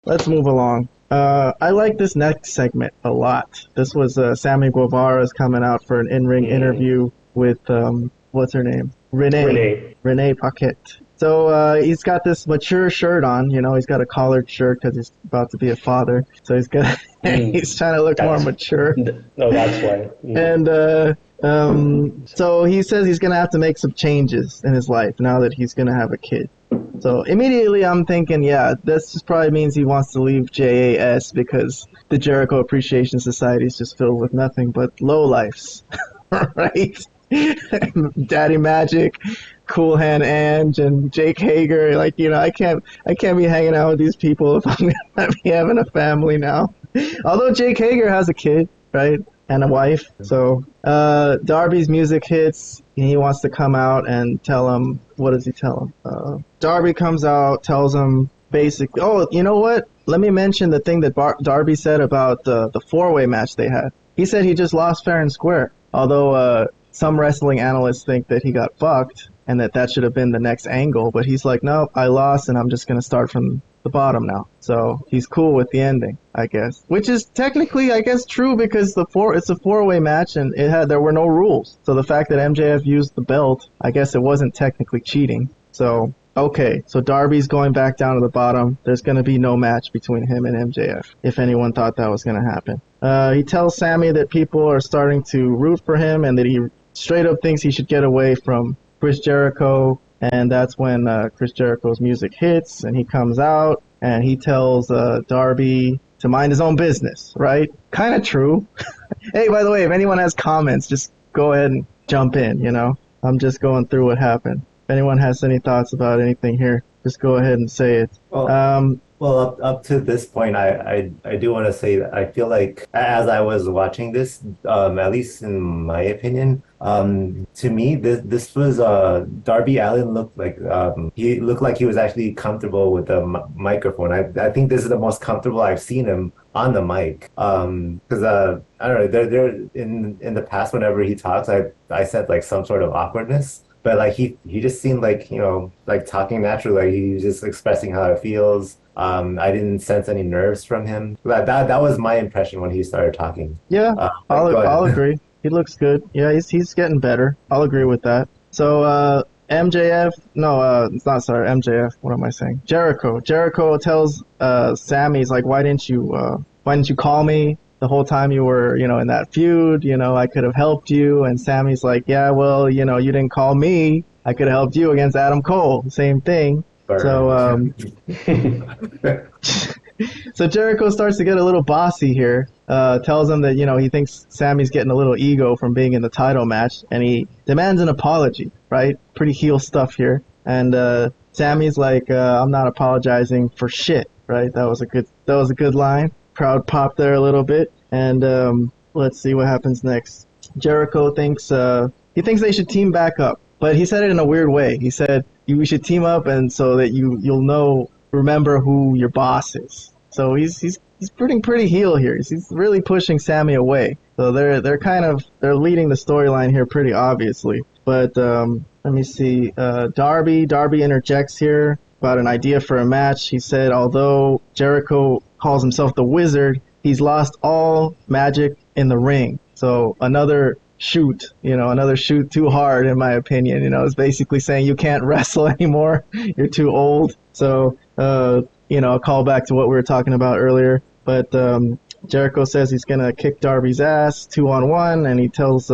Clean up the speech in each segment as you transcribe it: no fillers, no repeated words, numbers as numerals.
let's move along. I like this next segment a lot. This was Sammy Guevara's coming out for an in-ring interview with what's her name? Renee Paquette. So he's got this mature shirt on. You know, he's got a collared shirt because he's about to be a father. So he's got he's trying to look more mature. No, that's why. And so he says he's gonna have to make some changes in his life now that he's gonna have a kid. So immediately I'm thinking, yeah, this just probably means he wants to leave JAS because the Jericho Appreciation Society is just filled with nothing but lowlifes, right? Daddy Magic, Cool Hand Ange, and Jake Hager. Like, you know, I can't be hanging out with these people if I'm gonna be having a family now. Although Jake Hager has a kid, right? And a wife. So Darby's music hits. He wants to come out and tell him, what does he tell him? Darby comes out, tells him basically, oh, you know what? Let me mention the thing that Darby said about the four-way match they had. He said he just lost fair and square. Although some wrestling analysts think that he got fucked and that should have been the next angle. But he's like, no, I lost and I'm just going to start from the bottom now. So he's cool with the ending, I guess. Which is technically, I guess, true because it's a four-way match and there were no rules. So the fact that MJF used the belt, I guess it wasn't technically cheating. So, okay. So Darby's going back down to the bottom. There's going to be no match between him and MJF, if anyone thought that was going to happen. He tells Sammy that people are starting to root for him and that he straight up thinks he should get away from Chris Jericho. And that's when Chris Jericho's music hits, and he comes out, and he tells Darby to mind his own business, right? Kind of true. Hey, by the way, if anyone has comments, just go ahead and jump in, you know? I'm just going through what happened. If anyone has any thoughts about anything here, just go ahead and say it. Well, up to this point, I do want to say that I feel like as I was watching this, at least in my opinion, to me this was Darby Allin looked like he was actually comfortable with the microphone. I think this is the most comfortable I've seen him on the mic. Because I don't know, there in the past whenever he talks, I said like some sort of awkwardness. But like he just seemed like, you know, like talking naturally, like he was just expressing how it feels. I didn't sense any nerves from him. That was my impression when he started talking. Yeah, I'll agree. He looks good. Yeah, he's getting better. I'll agree with that. So MJF, no, it's not, sorry, MJF. What am I saying? Jericho tells Sammy, he's like, why didn't you call me the whole time you were, you know, in that feud? You know, I could have helped you. And Sammy's like, yeah, well, you know, you didn't call me. I could have helped you against Adam Cole. Same thing. So, so Jericho starts to get a little bossy here, tells him that, you know, he thinks Sammy's getting a little ego from being in the title match, and he demands an apology, right? Pretty heel stuff here. And Sammy's like, I'm not apologizing for shit, right? That was a good line. Crowd popped there a little bit. And let's see what happens next. Jericho thinks they should team back up. But he said it in a weird way. He said, we should team up and so that you'll remember who your boss is. So he's pretty heel here. He's really pushing Sammy away. So they're leading the storyline here pretty obviously. But let me see. Darby interjects here about an idea for a match. He said, although Jericho calls himself the Wizard, he's lost all magic in the ring. So another shoot too hard, in my opinion. You know, it's basically saying you can't wrestle anymore. You're too old. So, a call back to what we were talking about earlier. But Jericho says he's going to kick Darby's ass 2-on-1, and he tells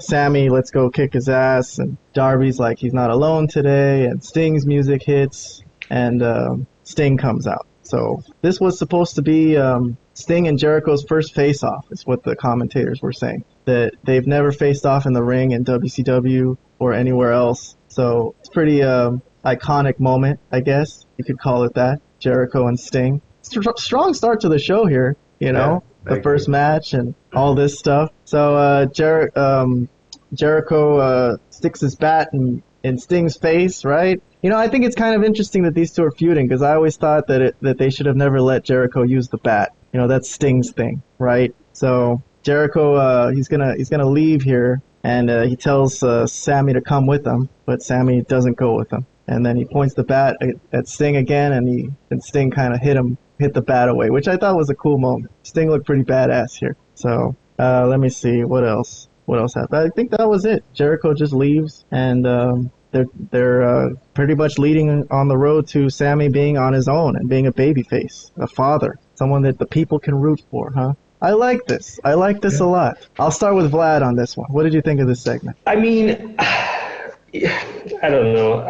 Sammy, let's go kick his ass. And Darby's like, he's not alone today. And Sting's music hits, and Sting comes out. So this was supposed to be Sting and Jericho's first face-off, is what the commentators were saying. That they've never faced off in the ring in WCW or anywhere else. So it's pretty iconic moment, I guess. You could call it that. Jericho and Sting. Strong start to the show here, you know. Yeah, the first match and all this stuff. So Jericho sticks his bat in Sting's face, right? You know, I think it's kind of interesting that these two are feuding because I always thought that they should have never let Jericho use the bat. You know, that's Sting's thing, right? So Jericho, he's gonna leave here, and he tells Sammy to come with him, but Sammy doesn't go with him. And then he points the bat at Sting again, and Sting kind of hit him hit the bat away, which I thought was a cool moment. Sting looked pretty badass here. So let me see what else. What else happened? I think that was it. Jericho just leaves, and they're pretty much leading on the road to Sammy being on his own and being a babyface, a father, someone that the people can root for, huh? I like this. I like this a lot. I'll start with Vlad on this one. What did you think of this segment? I mean, I don't know.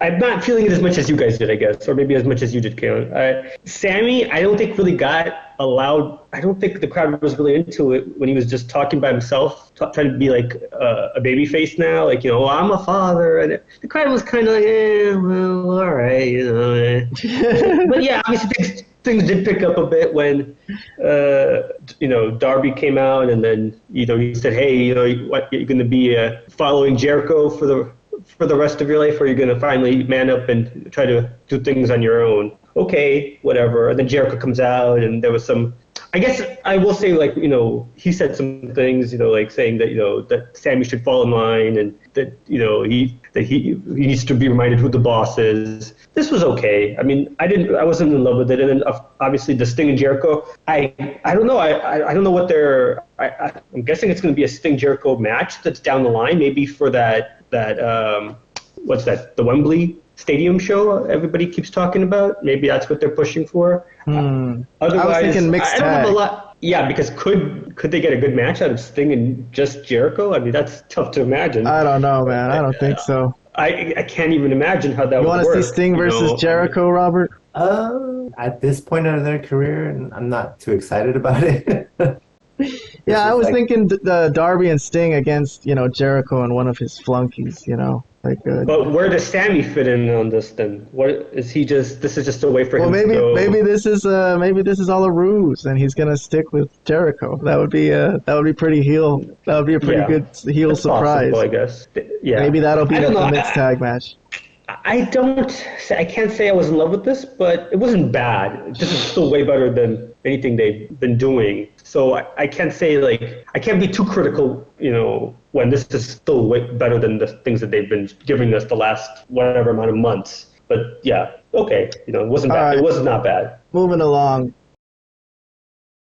I'm not feeling it as much as you guys did, I guess, or maybe as much as you did, Kalen. Sammy, I don't think really got allowed. I don't think the crowd was really into it when he was just talking by himself, trying to be like a baby face now, like, well, I'm a father. And the crowd was kind of like, well, all right, But yeah, obviously things did pick up a bit when, Darby came out, and then, he said, hey, what, you're going to be following Jericho for the rest of your life, or you're going to finally man up and try to do things on your own? Okay, whatever. And then Jericho comes out, and there was some, I guess I will say, like, he said some things, like saying that, that Sammy should fall in line, and that, he needs to be reminded who the boss is. This was okay. I mean, I wasn't in love with it. And then obviously the Sting and Jericho, I don't know. I don't know what I'm guessing it's going to be a Sting Jericho match that's down the line, maybe for that what's that? The Wembley Stadium show everybody keeps talking about. Maybe that's what they're pushing for. Otherwise, I was thinking mixed tag. I don't have a lot. Yeah, because could they get a good match out of Sting and just Jericho? I mean, that's tough to imagine. I don't know, man. I don't think so. I can't even imagine how that would work. You want to see Sting versus Jericho, Robert? At this point in their career, I'm not too excited about it. Yeah, I was thinking Darby and Sting against, Jericho and one of his flunkies, But where does Sammy fit in on this then? What is he just? This is just a way for him to go. Maybe this is all a ruse, and he's gonna stick with Jericho. That would be pretty heel. That would be a pretty good heel surprise. Possible, I guess. Yeah. Maybe that'll be the mixed tag match. I can't say I was in love with this, but it wasn't bad. This is still way better than anything they've been doing. So I can't say, like, I can't be too critical, when this is still way better than the things that they've been giving us the last whatever amount of months. But yeah, okay, it wasn't bad. Right. It was not bad. Moving along,